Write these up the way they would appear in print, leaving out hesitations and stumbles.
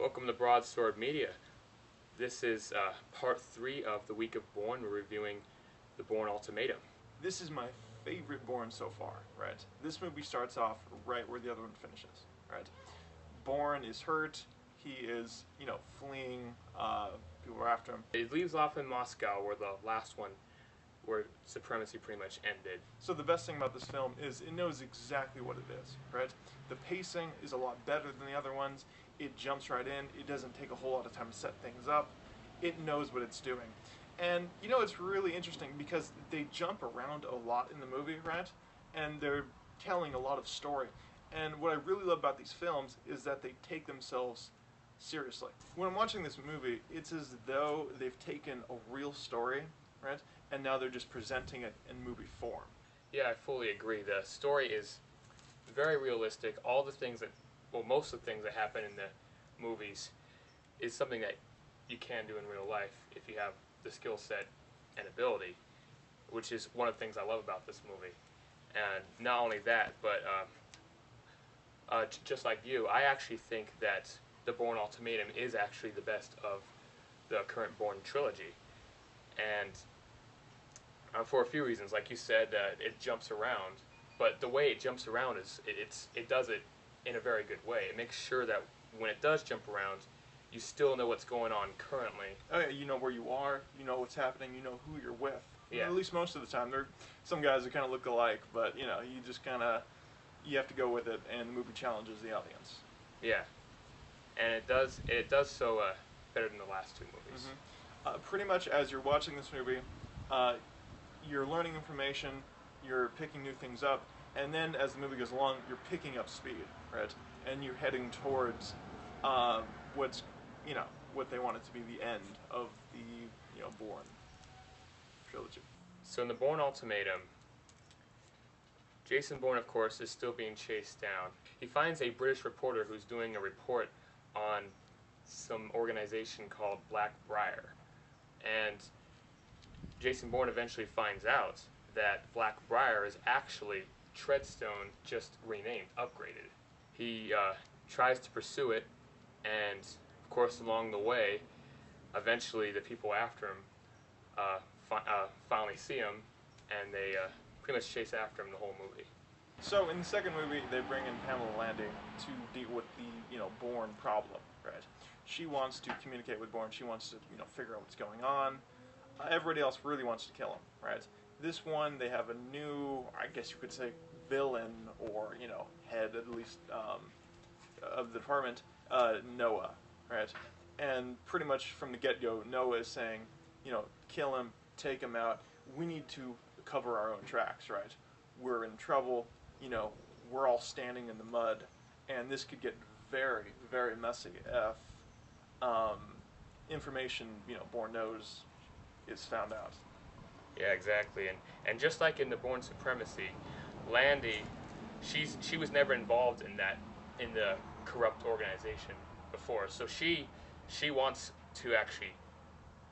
Welcome to BroadswordMedia. This is part 3 of the week of Bourne. We're reviewing the Bourne Ultimatum. This is my favorite Bourne so far, right? This movie starts off right where the other one finishes, right? Bourne is hurt. He is, fleeing. People are after him. It leaves off in Moscow, where the last one, where supremacy pretty much ended. So the best thing about this film is it knows exactly what it is, right? The pacing is a lot better than the other ones. It jumps right in. It doesn't take a whole lot of time to set things up. It knows what it's doing. And, it's really interesting because they jump around a lot in the movie, right? And they're telling a lot of story. And what I really love about these films is that they take themselves seriously. When I'm watching this movie, it's as though they've taken a real story, right? And now they're just presenting it in movie form. Yeah, I fully agree. The story is very realistic. All the things that, most of the things that happen in the movies is something that you can do in real life if you have the skill set and ability, which is one of the things I love about this movie. And not only that, but just like you, I actually think that the Bourne Ultimatum is actually the best of the current Bourne trilogy. And for a few reasons, like you said, it jumps around, but the way it jumps around is it does it in a very good way. It makes sure that when it does jump around, you still know what's going on currently. Oh yeah, you know where you are, you know what's happening, you know who you're with. Yeah. At least most of the time. There are some guys that kind of look alike, but you just kind of, you have to go with it, and the movie challenges the audience. Yeah, and it does so better than the last two movies. Mm-hmm. Pretty much as you're watching this movie, you're learning information, you're picking new things up, and then as the movie goes along, you're picking up speed, right? And you're heading towards what they want it to be the end of the Bourne trilogy. So in the Bourne Ultimatum, Jason Bourne, of course, is still being chased down. He finds a British reporter who's doing a report on some organization called Blackbriar, and Jason Bourne eventually finds out that Blackbriar is actually Treadstone, just renamed, upgraded. He tries to pursue it, and of course along the way, eventually the people after him finally see him, and they pretty much chase after him the whole movie. So in the second movie, they bring in Pamela Landy to deal with the Bourne problem, right? She wants to communicate with Bourne. She wants to figure out what's going on. Everybody else really wants to kill him, right? This one, they have a new, I guess you could say, villain or head at least of the department, Noah, right? And pretty much from the get-go, Noah is saying, kill him, take him out. We need to cover our own tracks, right? We're in trouble. We're all standing in the mud, and this could get very, very messy if information Bourne knows is found out. Yeah, exactly. And just like in the Bourne Supremacy, Landy, she was never involved in the corrupt organization before. So she wants to actually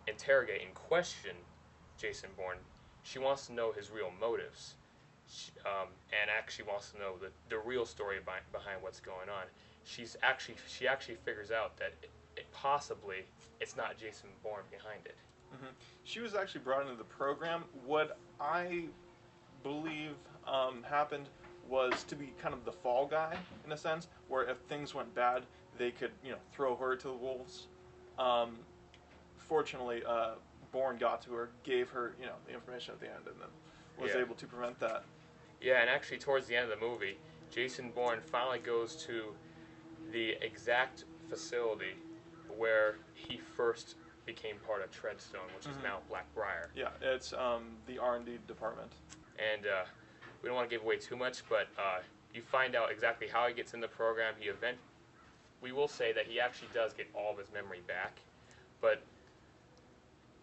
interrogate and question Jason Bourne. She wants to know his real motives, and actually wants to know the real story behind what's going on. She actually figures out that possibly it's not Jason Bourne behind it. Mm-hmm. She was actually brought into the program. What I believe happened was to be kind of the fall guy, in a sense, where if things went bad, they could, throw her to the wolves. Fortunately, Bourne got to her, gave her, the information at the end, and then was able to prevent that. Yeah, and actually towards the end of the movie, Jason Bourne finally goes to the exact facility where he first became part of Treadstone, which is now Blackbriar. Yeah, it's the R&D department. And we don't want to give away too much, but you find out exactly how he gets in the program. We will say that he actually does get all of his memory back, but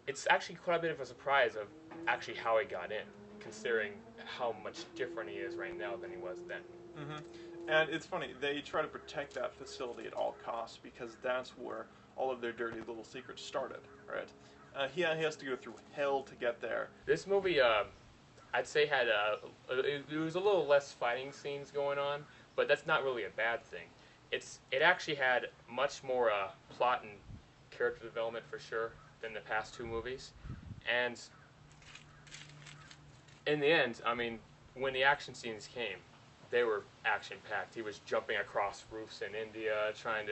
it's actually quite a bit of a surprise of actually how he got in, considering how much different he is right now than he was then. Mm-hmm. And it's funny, they try to protect that facility at all costs because that's where all of their dirty little secrets started, right? He has to go through hell to get there. This movie, I'd say it was a little less fighting scenes going on, but that's not really a bad thing. it actually had much more plot and character development for sure than the past two movies, and in the end, I mean, when the action scenes came, they were action packed. He was jumping across roofs in India, trying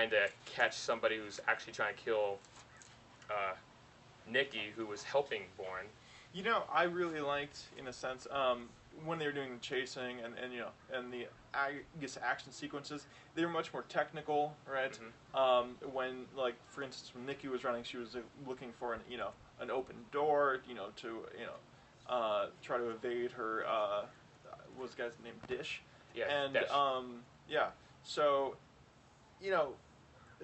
to catch somebody who's actually trying to kill Nikki, who was helping Bourne. You know, I really liked, in a sense, when they were doing the chasing and you know and the I guess action sequences, they were much more technical, right? Mm-hmm. When, like, for instance, when Nikki was running, she was looking for an open door, to try to evade her. What was the guy's name? Dish. Yeah, And Dish. yeah, so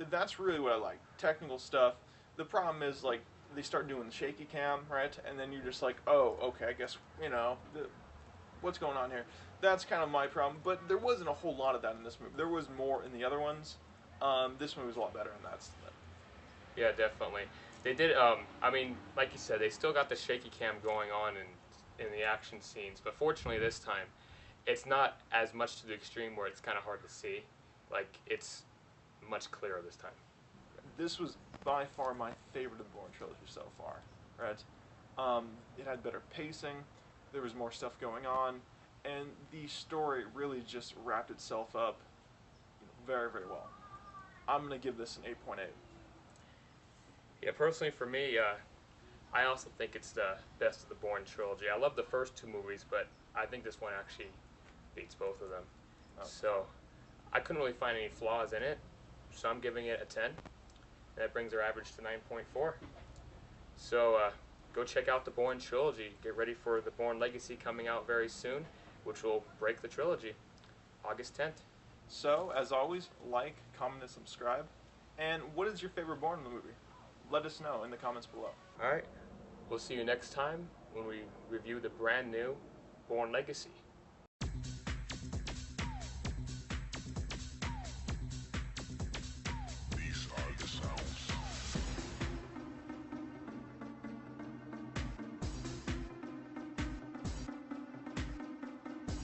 that's really what I like. Technical stuff. The problem is, like, they start doing the shaky cam, right? And then you're just like, oh, okay, I guess, what's going on here? That's kind of my problem. But there wasn't a whole lot of that in this movie. There was more in the other ones. This movie was a lot better, and that's... Yeah, definitely. They did, I mean, like you said, they still got the shaky cam going on in the action scenes, but fortunately this time, it's not as much to the extreme where it's kind of hard to see. Like, it's much clearer this time. This was by far my favorite of the Bourne trilogy so far, right? It had better pacing, there was more stuff going on, and the story really just wrapped itself up very, very well. I'm going to give this an 8.8. Yeah, personally for me, I also think it's the best of the Bourne trilogy. I love the first two movies, but I think this one actually beats both of them. Oh. So I couldn't really find any flaws in it, so I'm giving it a 10. That brings our average to 9.4. So go check out the Bourne trilogy. Get ready for the Bourne Legacy coming out very soon, which will break the trilogy, August 10th. So, as always, like, comment, and subscribe. And what is your favorite Bourne movie? Let us know in the comments below. All right. We'll see you next time when we review the brand new Bourne Legacy.